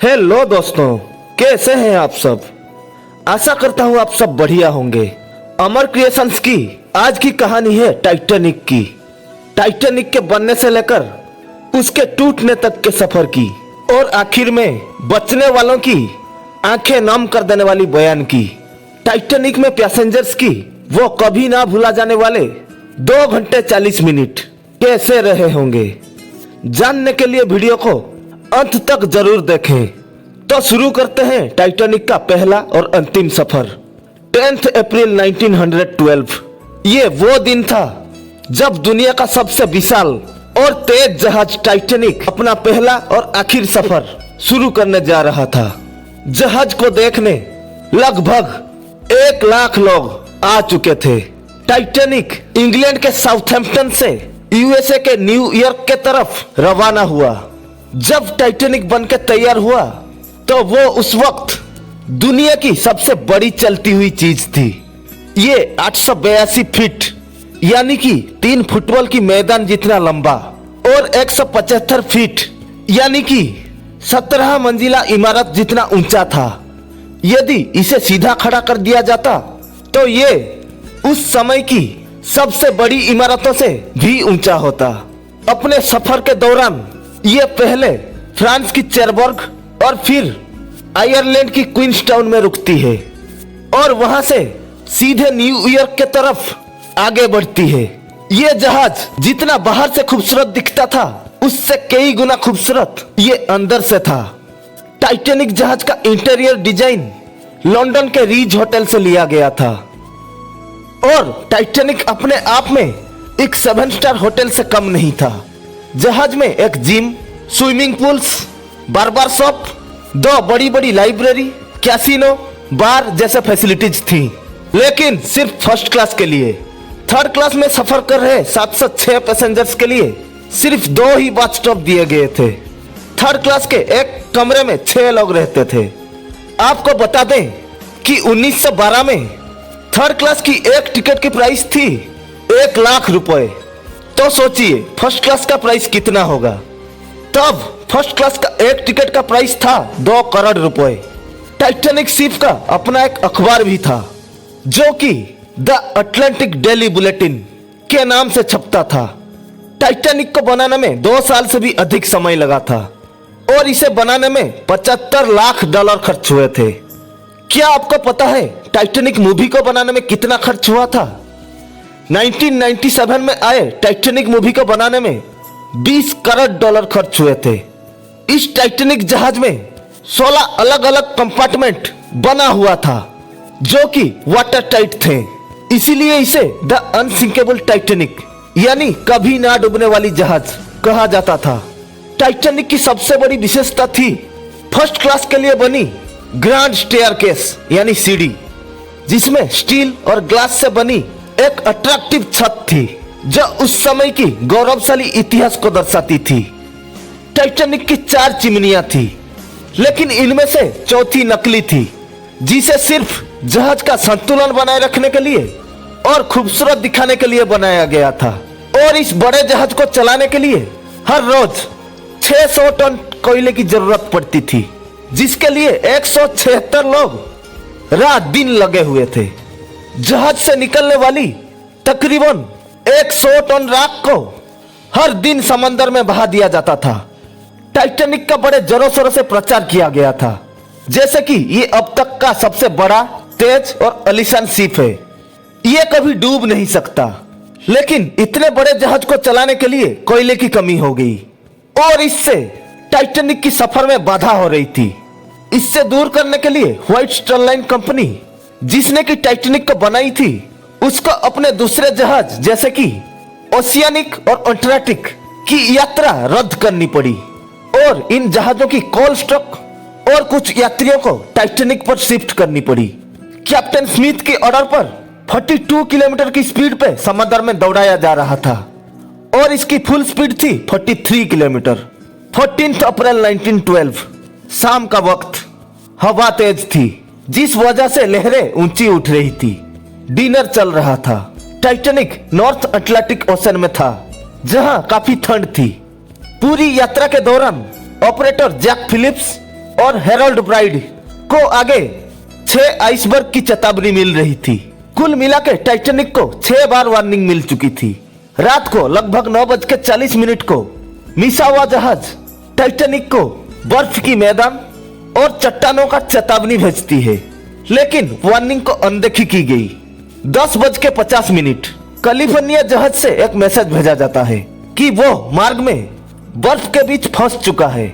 Hello दोस्तों, कैसे हैं आप सब। आशा करता हूँ आप सब बढ़िया होंगे। अमर क्रिएशंस की आज की कहानी है टाइटैनिक की। टाइटैनिक के बनने से लेकर उसके टूटने तक के सफर की और आखिर में बचने वालों की आंखें नम कर देने वाली बयान की। टाइटैनिक में पैसेंजर्स की वो कभी ना भूला जाने वाले 2 घंटे 40 मिनट कैसे रहे होंगे, जानने के लिए वीडियो को अंत तक जरूर देखें। तो शुरू करते हैं टाइटैनिक का पहला और अंतिम सफर। 10 अप्रैल 1912 ये वो दिन था जब दुनिया का सबसे विशाल और तेज जहाज टाइटैनिक अपना पहला और आखिरी सफर शुरू करने जा रहा था। जहाज को देखने लगभग 1 लाख लोग आ चुके थे। टाइटैनिक इंग्लैंड के साउथहैम्पटन से यूएसए के न्यूयॉर्क के तरफ रवाना हुआ। जब टाइटैनिक बनकर तैयार हुआ तो वो उस वक्त दुनिया की सबसे बड़ी चलती हुई चीज थी। ये 882 फीट यानी कि 3 फुटबॉल की मैदान जितना लंबा और 175 फीट यानी कि 17 मंजिला इमारत जितना ऊंचा था। यदि इसे सीधा खड़ा कर दिया जाता तो ये उस समय की सबसे बड़ी इमारतों से भी ऊंचा होता। अपने सफर के दौरान ये पहले फ्रांस की चेरबर्ग और फिर आयरलैंड की क्वींसटाउन में रुकती है और वहां से सीधे न्यूयॉर्क के तरफ आगे बढ़ती है। ये जहाज जितना बाहर से खूबसूरत दिखता था उससे कई गुना खूबसूरत ये अंदर से था। टाइटैनिक जहाज का इंटीरियर डिजाइन लंदन के रीज होटल से लिया गया था और टाइटैनिक अपने आप में एक 7 स्टार होटल से कम नहीं था। जहाज में एक gym, swimming pools, barber shop, 2 बड़ी बड़ी लाइब्रेरी, कैसीनो, बार जैसे फैसिलिटीज थी, लेकिन सिर्फ फर्स्ट क्लास के लिए। थर्ड क्लास में सफर कर रहे 706 पैसेंजर्स के लिए सिर्फ 2 ही बाथ स्टॉप दिए गए थे। थर्ड क्लास के एक कमरे में 6 लोग रहते थे। आपको बता दें कि 1912 में थर्ड क्लास की एक टिकट की प्राइस थी 1 लाख रुपए। तो सोचिए फर्स्ट क्लास का प्राइस कितना होगा। तब फर्स्ट क्लास का एक टिकट का प्राइस था 2 करोड़ रुपए। टाइटैनिक शिप का अपना एक अखबार भी था जो कि द अटलांटिक डेली बुलेटिन के नाम से छपता था। टाइटैनिक को बनाने में 2 साल से भी अधिक समय लगा था और इसे बनाने में $75 लाख खर्च हुए थे। क्या आपको पता है टाइटैनिक मूवी को बनाने में कितना खर्च हुआ था? 1997 में आए टाइटैनिक मूवी को बनाने में $20 करोड़ खर्च हुए थे। इस टाइटैनिक जहाज में 16 अलग अलग कंपार्टमेंट बना हुआ था जो कि वाटर टाइट थे, इसीलिए इसे द अनसिंकेबल टाइटैनिक यानी कभी ना डूबने वाली जहाज कहा जाता था। टाइटैनिक की सबसे बड़ी विशेषता थी फर्स्ट क्लास के लिए बनी ग्रैंड स्टेयरकेस यानी सीढ़ी, जिसमें स्टील और ग्लास से बनी एक अट्रैक्टिव छत थी जो उस समय की गौरवशाली इतिहास को दर्शाती थी। टाइटैनिक की 4 चिमनियां थी, लेकिन इनमें से चौथी नकली थी जिसे सिर्फ जहाज का संतुलन बनाए रखने के लिए और खूबसूरत दिखाने के लिए बनाया गया था। और इस बड़े जहाज को चलाने के लिए हर रोज 600 टन कोयले की जरूरत पड़ती थी, जिसके लिए 176 लोग रात दिन लगे हुए थे। जहाज से निकलने वाली तकरीबन 100 टन राख को हर दिन समंदर में बहा दिया जाता था। टाइटैनिक का बड़े जोरों शोरों से प्रचार किया गया था, जैसे कि ये अब तक का सबसे बड़ा, तेज और आलीशान शिप है। ये कभी डूब नहीं सकता। लेकिन इतने बड़े जहाज को चलाने के लिए कोयले की कमी हो गई और इससे टाइटैनिक की सफर में बाधा हो रही थी। इससे दूर करने के लिए व्हाइट स्टार लाइन कंपनी, जिसने की टाइटैनिक को बनाई थी, उसको अपने दूसरे जहाज जैसे कि ओशियानिक और अंटार्कटिक की यात्रा रद्द करनी पड़ी और इन जहाजों की कोल स्टॉक और कुछ यात्रियों को टाइटैनिक पर शिफ्ट करनी पड़ी। कैप्टन स्मिथ के ऑर्डर पर 42 किलोमीटर की स्पीड पे समंदर में दौड़ाया जा रहा था और इसकी फुल स्पीड थी 43 किलोमीटर। 14 अप्रैल 1912 शाम का वक्त, हवा तेज थी जिस वजह से लहरें ऊंची उठ रही थी। डिनर चल रहा था। टाइटैनिक नॉर्थ अटलांटिक ओशन में था जहां काफी ठंड थी। पूरी यात्रा के दौरान ऑपरेटर जैक फिलिप्स और हेरोल्ड ब्राइड को आगे 6 आइसबर्ग की चेतावनी मिल रही थी। कुल मिला के टाइटैनिक को 6 बार वार्निंग मिल चुकी थी। रात को लगभग 9:40 को मिसा हुआ जहाज टाइटैनिक को बर्फ की मैदान और चट्टानों का चेतावनी भेजती है, लेकिन वार्निंग को अनदेखी की गई। 10:50 कैलिफोर्निया जहाज से एक मैसेज भेजा जाता है कि वो मार्ग में बर्फ के बीच फंस चुका है,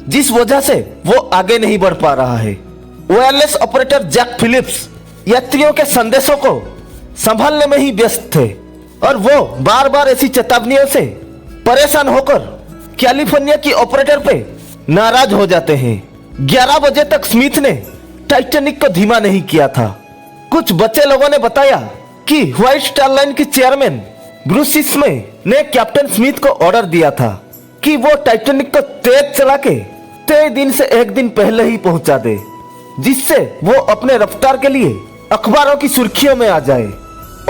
जिस वजह से वो आगे नहीं बढ़ पा रहा है। वायरलेस ऑपरेटर जैक फिलिप्स यात्रियों के संदेशों को संभालने में ही व्यस्त थे और वो बार बार ऐसी चेतावनियों से परेशान होकर कैलिफोर्निया की ऑपरेटर पे नाराज हो जाते हैं। 11 बजे तक स्मिथ ने टाइटैनिक को धीमा नहीं किया था। कुछ बच्चे लोगों ने बताया कि व्हाइट स्टार लाइन के चेयरमैन ब्रूस इस्मय ने कैप्टन स्मिथ को ऑर्डर दिया था कि वो टाइटैनिक को तेज चला के तय दिन से एक दिन पहले ही पहुंचा दे, जिससे वो अपने रफ्तार के लिए अखबारों की सुर्खियों में आ जाए।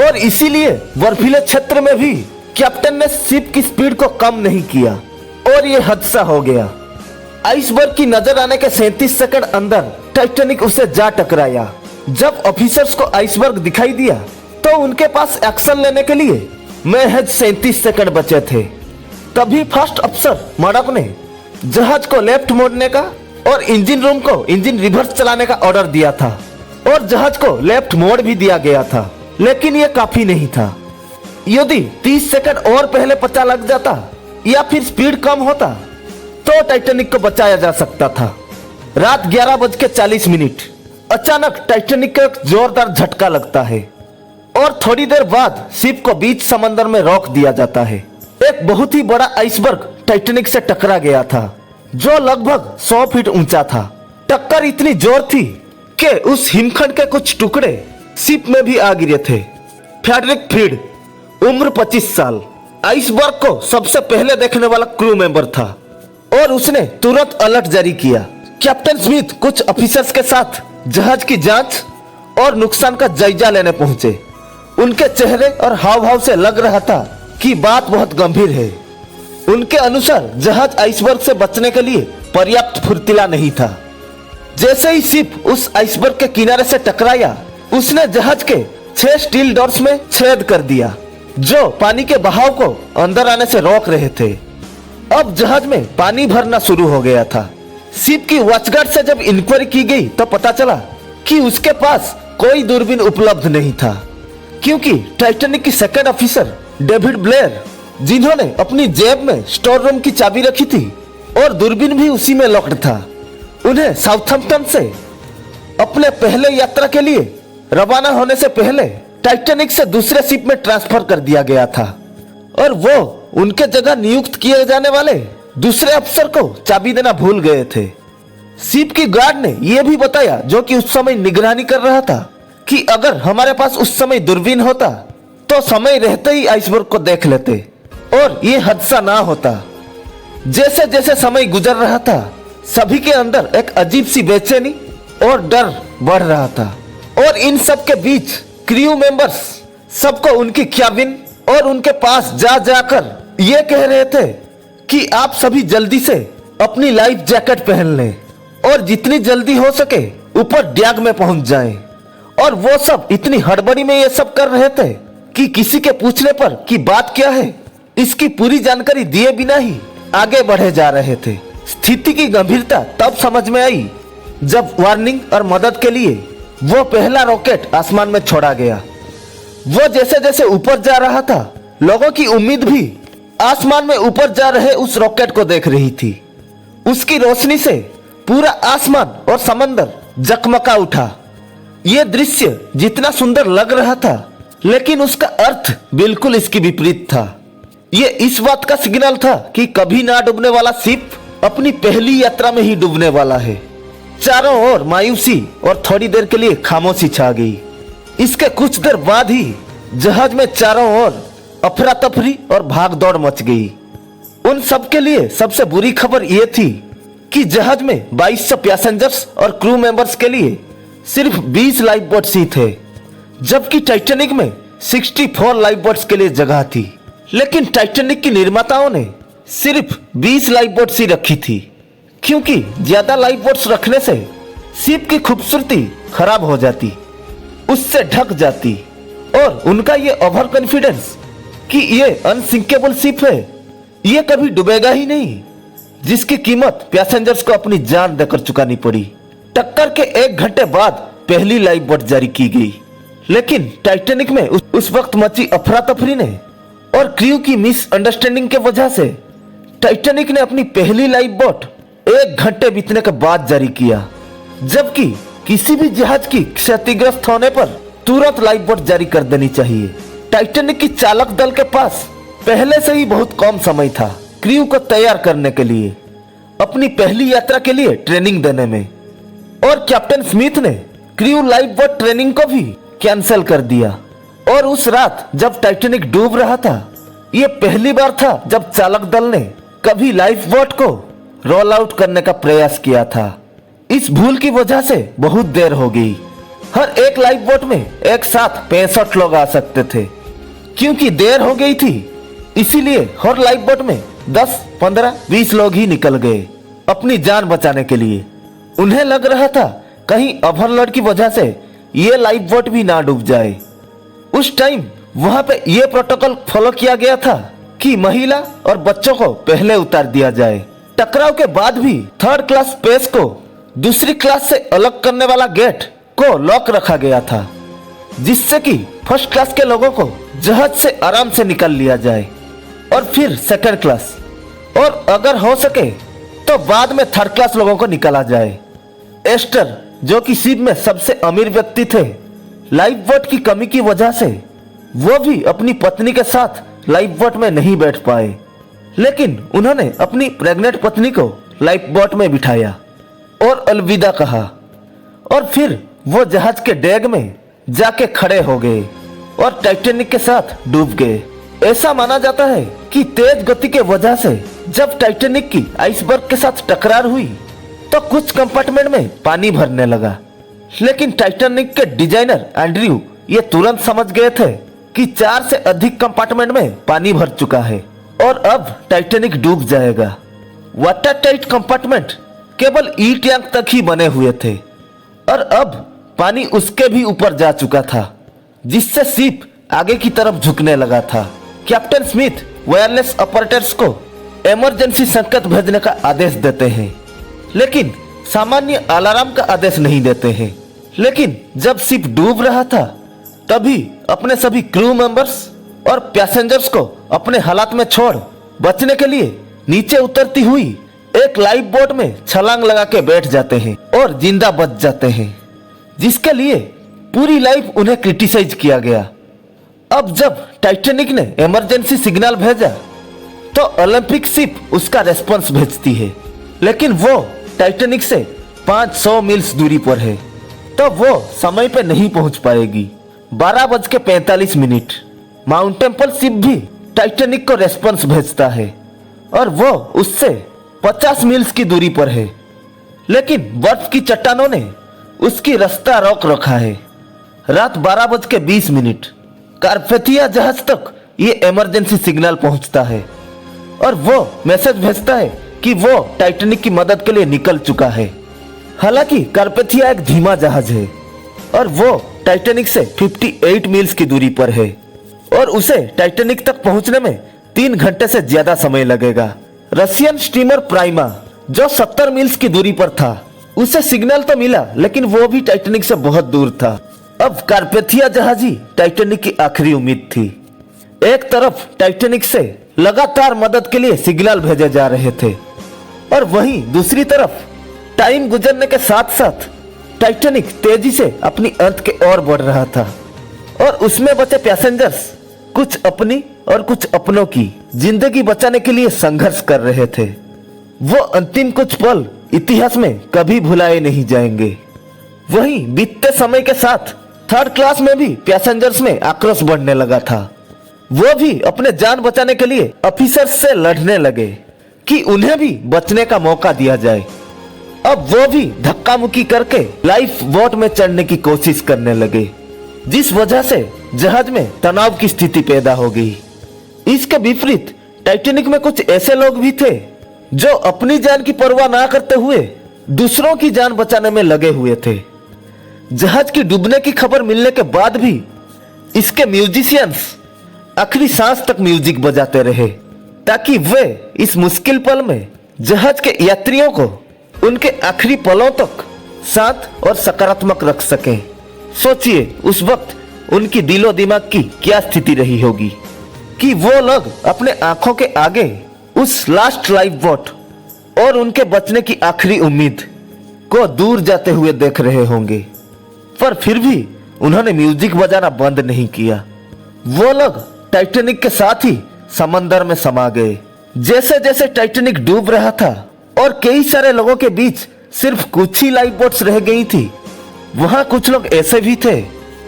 और इसीलिए बर्फीले क्षेत्र में भी कैप्टन ने शिप की स्पीड को कम नहीं किया और ये हादसा हो गया। आइसबर्ग की नजर आने के 37 सेकंड अंदर टाइटैनिक उसे जा टकराया। जब ऑफिसर्स को आइसबर्ग दिखाई दिया तो उनके पास एक्शन लेने के लिए महज 37 सेकंड बचे थे। तभी फर्स्ट अफसर मर्डॉक ने जहाज को लेफ्ट मोड़ने का और इंजन रूम को इंजन रिवर्स चलाने का ऑर्डर दिया था और जहाज को लेफ्ट मोड़ भी दिया गया था, लेकिन यह काफी नहीं था। यदि 30 सेकंड और पहले पता लग जाता या फिर स्पीड कम होता तो टाइटैनिक को बचाया जा सकता था। रात 11:40 अचानक टाइटैनिक को एक जोरदार झटका लगता है और थोड़ी देर बाद शिप को बीच समंदर में रोक दिया जाता है। एक बहुत ही बड़ा आइसबर्ग टाइटैनिक से टकरा गया था, जो लगभग 100 फीट ऊंचा था। टक्कर इतनी जोर थी कि उस हिमखंड के कुछ टुकड़े शिप में भी आ गिरे थे। फ्रेडरिक फ्रीड, उम्र 25 साल, आइसबर्ग को सबसे पहले देखने वाला क्रू मेंबर था और उसने तुरंत अलर्ट जारी किया। कैप्टन स्मिथ कुछ ऑफिसर्स के साथ जहाज की जांच और नुकसान का जायजा लेने पहुंचे। उनके चेहरे और हाव भाव से लग रहा था कि बात बहुत गंभीर है। उनके अनुसार जहाज आइसबर्ग से बचने के लिए पर्याप्त फुर्तीला नहीं था। जैसे ही शिप उस आइसबर्ग के किनारे से टकराया, उसने जहाज के 6 स्टील डोर्स में छेद कर दिया, जो पानी के बहाव को अंदर आने से रोक रहे थे। अब जहाज में पानी भरना शुरू हो गया था। शिप की वॉचगार्ड से जब इंक्वायरी की गई तो पता चला कि उसके पास कोई दूरबीन उपलब्ध नहीं था, क्योंकि टाइटैनिक की सेकंड ऑफिसर डेविड ब्लेयर, जिन्होंने अपनी जेब में स्टोर रूम की चाबी रखी थी और दूरबीन भी उसी में लॉक्ड था, उन्हें साउथहैम्पटन से अपने पहले यात्रा के लिए रवाना होने से पहले टाइटैनिक से दूसरे शिप में ट्रांसफर कर दिया गया था और वो उनके जगह नियुक्त किए जाने वाले दूसरे अफसर को चाबी देना भूल गए थे। शिप की गार्ड ने यह भी बताया, जो कि उस समय निगरानी कर रहा था, कि अगर हमारे पास उस समय दूरबीन होता तो समय रहते ही आइसबर्ग को देख लेते और ये हादसा ना होता। जैसे जैसे समय गुजर रहा था, सभी के अंदर एक अजीब सी बेचैनी और डर बढ़ रहा था और इन सब के बीच क्रू मेंबर्स सबको उनकी कैबिन और उनके पास जा जाकर ये कह रहे थे कि आप सभी जल्दी से अपनी लाइफ जैकेट पहन लें और जितनी जल्दी हो सके ऊपर डैग में पहुंच जाएं। और वो सब इतनी हड़बड़ी में ये सब कर रहे थे कि किसी के पूछने पर कि बात क्या है, इसकी पूरी जानकारी दिए बिना ही आगे बढ़े जा रहे थे। स्थिति की गंभीरता तब समझ में आई जब वार्निंग और मदद के लिए वो पहला रॉकेट आसमान में छोड़ा गया। वो जैसे जैसे ऊपर जा रहा था, लोगों की उम्मीद भी आसमान में ऊपर जा रहे उस रॉकेट को देख रही थी। उसकी रोशनी से पूरा आसमान और समंदर जगमगा उठा। ये दृश्य जितना सुंदर लग रहा था, लेकिन उसका अर्थ बिल्कुल इसकी विपरीत था। ये इस बात का सिग्नल था कि कभी ना डूबने वाला शिप अपनी पहली यात्रा में ही डूबने वाला है। चारों ओर मायूसी और थोड़ी देर के लिए खामोशी छा गई। इसके कुछ देर बाद ही जहाज में चारों ओर अफरा तफरी और भाग दौड़ मच गई। उन सब के लिए सबसे बुरी खबर यह थी कि जहाज में 2200 पैसेंजर्स और क्रू मेंबर्स के लिए सिर्फ 20 लाइफ बोट्स ही थे, जबकि टाइटैनिक में 64 लाइफ बोट्स के लिए जगह थी। लेकिन टाइटैनिक की निर्माताओं ने सिर्फ 20 लाइफ बोट्स ही रखी थी, क्योंकि ज्यादा लाइफ बोट्स रखने से शिप की खूबसूरती खराब हो जाती, उससे ढक जाती और उनका ये ओवर कॉन्फिडेंस कि ये अनसिंकेबल शिप है, ये कभी डूबेगा ही नहीं, जिसकी कीमत पैसेंजर्स को अपनी जान देकर चुकानी पड़ी। टक्कर के 1 घंटे बाद पहली लाइफ बोट जारी की गई, लेकिन टाइटैनिक में उस वक्त मची अफरा तफरी ने और क्रू की मिसअंडरस्टैंडिंग के वजह से टाइटैनिक ने अपनी पहली लाइफ बोट 1 घंटे बीतने के बाद जारी किया, जबकि किसी भी जहाज की क्षतिग्रस्त होने पर तुरंत लाइफ बोट जारी कर देनी चाहिए। टाइटैनिक की चालक दल के पास पहले से ही बहुत कम समय था क्रू को तैयार करने के लिए, अपनी पहली यात्रा के लिए ट्रेनिंग देने में, और कैप्टन स्मिथ ने क्रू लाइफ बोट ट्रेनिंग को भी कैंसिल कर दिया। और उस रात जब टाइटैनिक डूब रहा था, ये पहली बार था जब चालक दल ने कभी लाइफ बोट को रोल आउट करने का प्रयास किया था। इस भूल की वजह से बहुत देर हो गई। हर एक लाइफ बोट में एक साथ 65 लोग आ सकते थे। क्योंकि देर हो गई थी, इसीलिए हर लाइफ बोट में 10, 15, 20 लोग ही निकल गए अपनी जान बचाने के लिए। उन्हें लग रहा था कहीं ओवरलोड की वजह से ये लाइफ बोट भी ना डूब जाए। उस टाइम वहां पे ये प्रोटोकॉल फॉलो किया गया था कि महिला और बच्चों को पहले उतार दिया जाए। टकराव के बाद भी 3rd क्लास स्पेस को दूसरी क्लास से अलग करने वाला गेट को लॉक रखा गया था, जिससे कि 1st क्लास के लोगों को जहाज से आराम से निकाल लिया जाए और फिर 2nd क्लास, और अगर हो सके तो बाद में 3rd क्लास लोगों को निकाला जाए। एस्टर, जो कि शिप में सबसे अमीर व्यक्ति थे, लाइफ बोट की कमी की वजह से वो भी अपनी पत्नी के साथ लाइफ बोट में नहीं बैठ पाए, लेकिन उन्होंने अपनी प्रेग्नेंट पत्नी को लाइफ बोट में बिठाया और अलविदा कहा, और फिर वो जहाज के डेग में जाके खड़े हो गए और टाइटैनिक के साथ डूब गए। ऐसा माना जाता है कि तेज गति के वजह से जब टाइटैनिक की आइसबर्ग के साथ टकरार हुई तो कुछ कंपार्टमेंट में पानी भरने लगा, लेकिन टाइटैनिक के डिजाइनर एंड्रयू ये तुरंत समझ गए थे कि 4 से अधिक कंपार्टमेंट में पानी भर चुका है और अब टाइटैनिक डूब जाएगा। वाटर टाइट कंपार्टमेंट केवल ई टैंक तक ही बने हुए थे और अब पानी उसके भी ऊपर जा चुका था, जिससे शिप आगे की तरफ झुकने लगा था। कैप्टन स्मिथ वायरलेस ऑपरेटर्स को इमरजेंसी संकेत भेजने का आदेश देते हैं, लेकिन सामान्य अलार्म का आदेश नहीं देते हैं। लेकिन जब शिप डूब रहा था, तभी अपने सभी क्रू मेंबर्स और पैसेंजर्स को अपने हालात में छोड़ बचने के लिए नीचे उतरती हुई एक लाइफ बोट में छलांग लगा के बैठ जाते हैं और जिंदा बच जाते हैं, जिसके लिए पूरी लाइफ उन्हें क्रिटिसाइज किया गया। अब जब टाइटैनिक ने इमरजेंसी सिग्नल भेजा तो ओलंपिक शिप उसका रेस्पॉन्स भेजती है, लेकिन वो टाइटैनिक से 500 मील्स दूरी पर है, तो वो समय पे नहीं पहुंच पाएगी। 12:45 माउंट टेम्पल शिप भी टाइटैनिक को रेस्पॉन्स भेजता है और वो उससे 50 मील्स की दूरी पर है, लेकिन बर्फ की चट्टानों ने उसकी रास्ता रोक रखा है। रात 12:20 कारपेथिया जहाज तक ये इमरजेंसी सिग्नल पहुंचता है और वो मैसेज भेजता है कि वो टाइटैनिक की मदद के लिए निकल चुका है। हालांकि कारपेथिया एक धीमा जहाज है और वो टाइटैनिक से 58 मील्स की दूरी पर है और उसे टाइटैनिक तक पहुंचने में 3 घंटे से ज्यादा समय लगेगा। रशियन स्टीमर प्राइमा, जो 70 मील्स की दूरी पर था, उसे सिग्नल तो मिला, लेकिन वो भी टाइटैनिक से बहुत दूर था। अब कारपेथिया जहाज ही टाइटैनिक की आखिरी उम्मीद थी। एक तरफ टाइटैनिक से लगातार मदद के लिए सिग्नल भेजे जा रहे थे और वहीं दूसरी तरफ टाइम गुजरने के साथ साथ टाइटैनिक तेजी से अपनी अंत के ओर बढ़ रहा था और उसमें बचे पैसेंजर्स कुछ अपनी और कुछ अपनों की जिंदगी बचाने के लिए संघर्ष कर रहे थे। वो अंतिम कुछ पल इतिहास में कभी भुलाए नहीं जाएंगे। वहीं बीतते समय के साथ 3rd क्लास में भी पैसेंजर्स में आक्रोश बढ़ने लगा था। वो भी अपने जान बचाने के लिए ऑफिसर्स से लड़ने लगे कि उन्हें भी बचने का मौका दिया जाए। अब वो भी धक्का मुक्की करके लाइफ बोट में चढ़ने की कोशिश करने लगे, जिस वजह से जहाज में तनाव की स्थिति पैदा हो गई। इसके विपरीत टाइटैनिक में कुछ ऐसे लोग भी थे जो अपनी जान की परवाह ना करते हुए दूसरों की जान बचाने में लगे हुए थे। जहाज की डूबने की खबर मिलने के बाद भी इसके म्यूजिशियंस आखिरी सांस तक म्यूजिक बजाते रहे ताकि वे इस मुश्किल पल में जहाज के यात्रियों को उनके आखिरी पलों तक शांत और सकारात्मक रख सकें। सोचिए उस वक्त उनकी दिलो दिमाग की क्या स्थिति रही होगी कि वो लोग अपने आंखों के आगे उस लास्ट लाइफ बोट और उनके बचने की आखिरी उम्मीद को दूर जाते हुए देख रहे होंगे, पर फिर भी उन्होंने म्यूजिक बजाना बंद नहीं किया। वो लोग टाइटैनिक के साथ ही समंदर में समा गए। जैसे जैसे टाइटैनिक डूब रहा था और कई सारे लोगों के बीच सिर्फ कुछ ही लाइफ बोट्स रह गई थी, वहां कुछ लोग ऐसे भी थे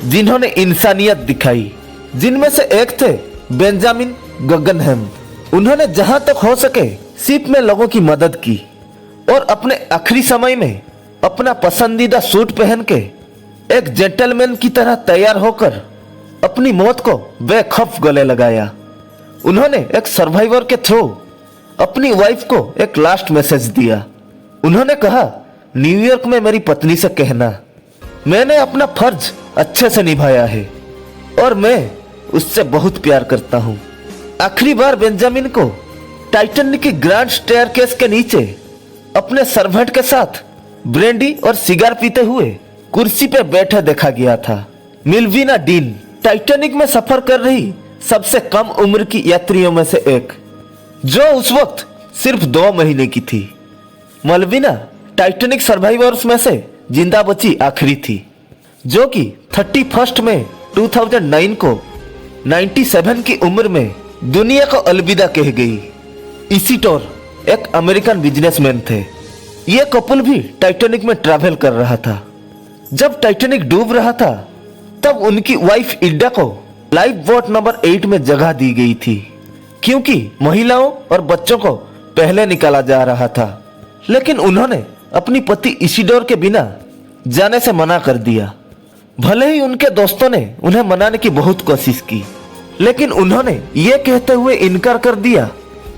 जिन्होंने इंसानियत दिखाई, जिनमें से एक थे बेंजामिन गगनहैम। उन्होंने जहां तक हो सके शिप में लोगों की मदद की और अपने आखिरी समय में अपना पसंदीदा सूट पहन के एक जेंटलमैन की तरह तैयार होकर अपनी मौत को बेखौफ गले लगाया। उन्होंने एक सर्वाइवर के थ्रू अपनी वाइफ को एक लास्ट मैसेज दिया। उन्होंने कहा, न्यूयॉर्क में मेरी पत्नी से कहना मैंने अपना फर्ज अच्छे से निभाया है और मैं उससे बहुत प्यार करता हूँ। आखिरी बार बेंजामिन को टाइटैनिक की ग्रैंड स्टेयरकेस के नीचे अपने सर्वेंट के साथ ब्रेंडी और सिगार पीते हुए कुर्सी पे बैठे देखा गया था। मिल्विना डीन टाइटैनिक में सफर कर रही सबसे कम उम्र की यात्रियों में से एक, जो उस वक्त सिर्फ 2 महीने की थी। मल्विना टाइटैनिक सर्वाइवर्स में से जिंदा बची आखिरी थी, जो कि 31 मई 2009 को 97 की उम्र में दुनिया को अलविदा कह गई। इसिडोर एक अमेरिकन बिजनेसमैन थे। ये कपल भी टाइटैनिक में ट्रैवल कर रहा था। जब टाइटैनिक डूब रहा था तब उनकी वाइफ इड्डा को लाइफ बोट नंबर 8 में जगह दी गई थी, क्योंकि महिलाओं और बच्चों को पहले निकाला जा रहा था। लेकिन उन्होंने अपनी पति इसिडोर के बिना जाने से मना कर दिया। भले ही उनके दोस्तों ने उन्हें मनाने की बहुत कोशिश की, लेकिन उन्होंने ये कहते हुए इनकार कर दिया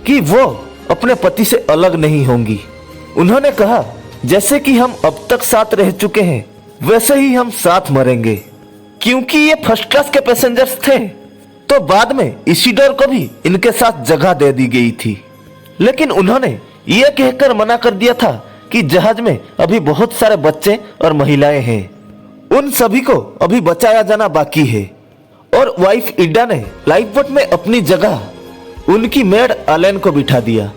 कि वो अपने पति से अलग नहीं होंगी। उन्होंने कहा, जैसे कि हम अब तक साथ रह चुके हैं वैसे ही हम साथ मरेंगे। क्योंकि ये फर्स्ट क्लास के पैसेंजर्स थे तो बाद में इसिडोर को भी इनके साथ जगह दे दी गई थी, लेकिन उन्होंने ये कहकर मना कर दिया था कि जहाज में अभी बहुत सारे बच्चे और महिलाएं हैं, उन सभी को अभी बचाया जाना बाकी है। और वाइफ इड्डा ने लाइफ बोट में अपनी जगह उनकी मेड एलेन को बिठा दिया।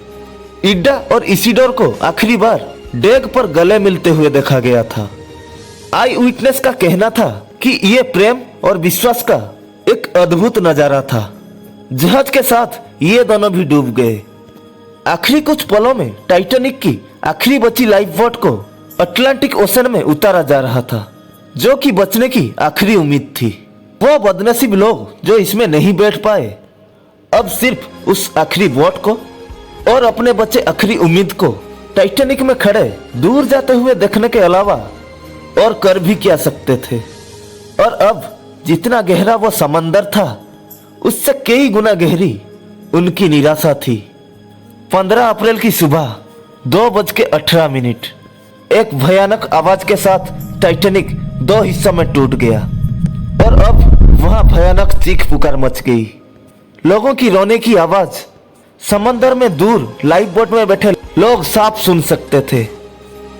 इड्डा और इसिडोर को आखिरी बार डेक पर गले मिलते हुए देखा गया था। आई विटनेस का कहना था कि ये प्रेम और विश्वास का एक अद्भुत नजारा था। जहाज के साथ ये दोनों भी डूब गए। आखिरी कुछ पलों में टाइटैनिक की आखिरी बची लाइफ बोट को अटलांटिक ओशन में उतारा जा रहा था, जो कि बचने की आखिरी उम्मीद थी। वो बदनसीब लोग जो इसमें नहीं बैठ पाए अब सिर्फ उस आखिरी बोट को और अपने बचे आखिरी उम्मीद को टाइटैनिक में खड़े दूर जाते हुए देखने के अलावा और कर भी क्या सकते थे। और अब जितना गहरा वो समंदर था उससे कई गुना गहरी उनकी निराशा थी। 15 अप्रैल की सुबह 2:18 एक भयानक आवाज के साथ टाइटैनिक 2 हिस्सों में टूट गया और अब वहां भयानक चीख पुकार मच गई। लोगों की रोने की आवाज समंदर में दूर लाइफ बोट में बैठे लोग साफ सुन सकते थे।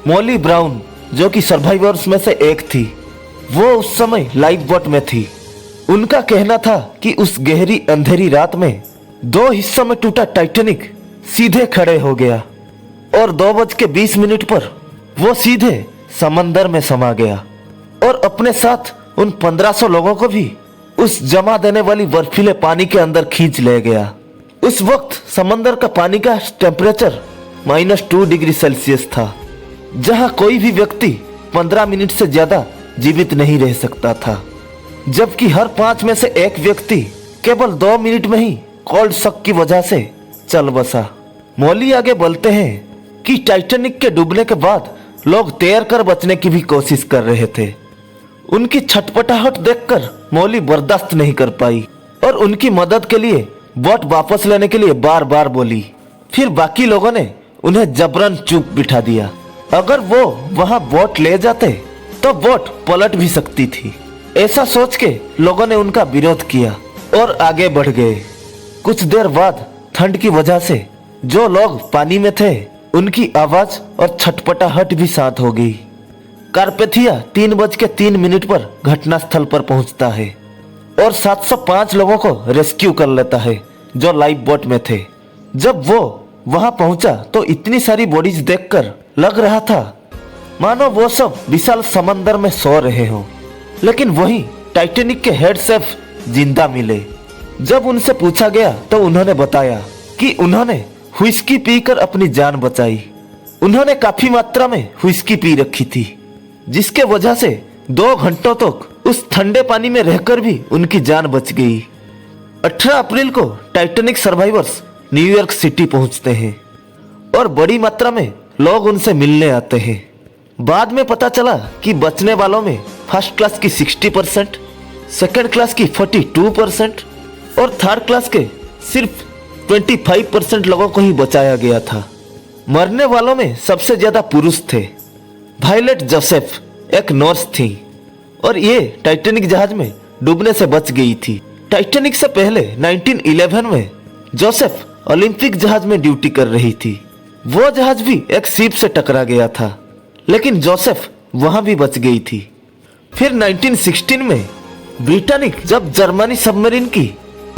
मॉली ब्राउन, जो कि सर्वाइवर्स में से एक थी, वो उस समय लाइफ बोट में थी। उनका कहना था कि उस गहरी अंधेरी रात में 2 हिस्सों में टूटा टाइटैनिक सीधे खड़े हो गया और 2:20 पर वो सीधे समंदर में समा गया और अपने साथ उन 1500 लोगों को भी उस जमा देने वाली बर्फीले पानी के अंदर खींच ले गया। उस वक्त समंदर का पानी का टेम्परेचर -2 डिग्री सेल्सियस था, जहां कोई भी व्यक्ति 15 मिनट से ज्यादा जीवित नहीं रह सकता था, जबकि हर 5 में से एक व्यक्ति केवल 2 मिनट में ही कोल्ड शॉक की वजह से चल बसा। मॉली आगे बोलते हैं कि टाइटैनिक के डूबने के बाद लोग तैर कर बचने की भी कोशिश कर रहे थे। उनकी छटपटाहट देखकर मॉली बर्दाश्त नहीं कर पाई और उनकी मदद के लिए बोट वापस लेने के लिए बार बार बोली। फिर बाकी लोगों ने उन्हें जबरन चुप बिठा दिया। अगर वो वहां बोट ले जाते तो बोट पलट भी सकती थी। ऐसा सोच के लोगों ने उनका विरोध किया और आगे बढ़ गए। कुछ देर बाद ठंड की वजह से जो लोग पानी में थे उनकी आवाज और छटपटाहट भी शांत हो गई। कारपेथिया 3:03 पर घटनास्थल पर पहुंचता है और 705 लोगों को रेस्क्यू कर लेता है जो लाइफ बोट में थे। जब वो वहां पहुंचा तो इतनी सारी बॉडीज देखकर लग रहा था मानो वो सब विशाल समंदर में सो रहे हों। लेकिन वहीं टाइटैनिक के हेड शेफ जिंदा मिले। जब उनसे पूछा गया तो उन्होंने बताया कि उन्होंने व्हिस्की पीकर अपनी जान बचाई। उन्होंने काफी मात्रा में व्हिस्की पी रखी थी, जिसके वजह से 2 घंटों तक उस ठंडे पानी में रहकर भी उनकी जान बच गई। 18 अप्रैल को टाइटैनिक सर्वाइवर्स न्यूयॉर्क सिटी पहुंचते हैं और बड़ी मात्रा में लोग उनसे मिलने आते हैं। बाद में पता चला कि बचने वालों में फर्स्ट क्लास की 60%, सेकंड क्लास की 42% और थर्ड क्लास के सिर्फ 25% लोगों को ही बचाया गया था। मरने वालों में सबसे ज्यादा पुरुष थे। वायलेट जोसेफ एक नर्स थी और ये टाइटैनिक जहाज में डूबने से बच गई थी। टाइटैनिक से पहले 1911 में जोसेफ ओलंपिक जहाज में ड्यूटी कर रही थी। वो जहाज भी एक शिप से टकरा गया था, लेकिन जोसेफ वहां भी बच गई थी। फिर 1916 में ब्रिटानिक जब जर्मनी सबमरीन की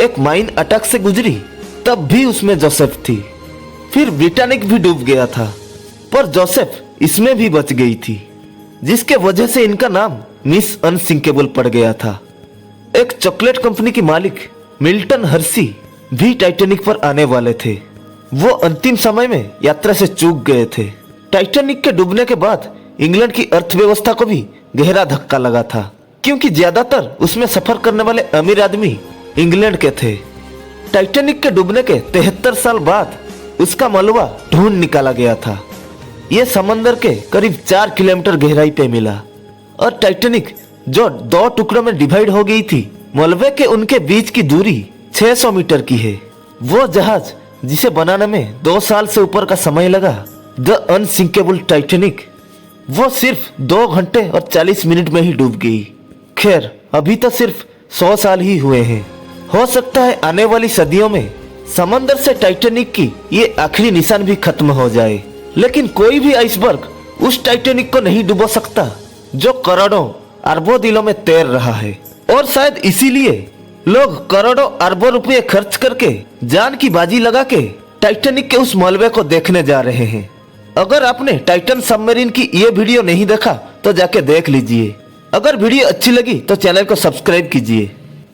एक माइन अटैक से गुजरी तब भी उसमें जोसेफ थी। फिर ब्रिटानिक भी डूब गया था पर जोसेफ इसमें भी बच गई थी, जिसके वजह से इनका नाम मिस अनसिंकेबल पड़ गया था। एक चॉकलेट कंपनी के मालिक मिल्टन हर्सी भी टाइटैनिक पर आने वाले थे। वो अंतिम समय में यात्रा से चूक गए थे। टाइटैनिक के डूबने के बाद इंग्लैंड की अर्थव्यवस्था को भी गहरा धक्का लगा था, क्योंकि ज्यादातर उसमें सफर करने वाले अमीर आदमी इंग्लैंड के थे। टाइटैनिक के डूबने के 73 साल बाद उसका मलबा ढूंढ निकाला गया था। यह समंदर के करीब 4 किलोमीटर गहराई पे मिला और टाइटैनिक जो 2 टुकड़ों में डिवाइड हो गई थी, मलबे के उनके बीच की दूरी 600 मीटर की है। वो जहाज जिसे बनाने में 2 साल से ऊपर का समय लगा, द अनसिंकेबल टाइटैनिक, वो सिर्फ 2 घंटे और 40 मिनट में ही डूब गई। खैर, अभी तो सिर्फ 100 साल ही हुए हैं। हो सकता है आने वाली सदियों में समंदर से टाइटैनिक की ये आखिरी निशान भी खत्म हो जाए, लेकिन कोई भी आइसबर्ग उस टाइटैनिक को नहीं डुबो सकता जो करोड़ों अरबों दिलों में तैर रहा है। और शायद इसीलिए लोग करोड़ों अरबों रुपए खर्च करके जान की बाजी लगा के टाइटैनिक के उस मलबे को देखने जा रहे हैं। अगर आपने टाइटन सबमरीन की ये वीडियो नहीं देखा तो जाके देख लीजिए। अगर वीडियो अच्छी लगी तो चैनल को सब्सक्राइब कीजिए।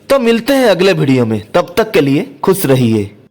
तो मिलते हैं अगले वीडियो में, तब तक के लिए खुश रहिए।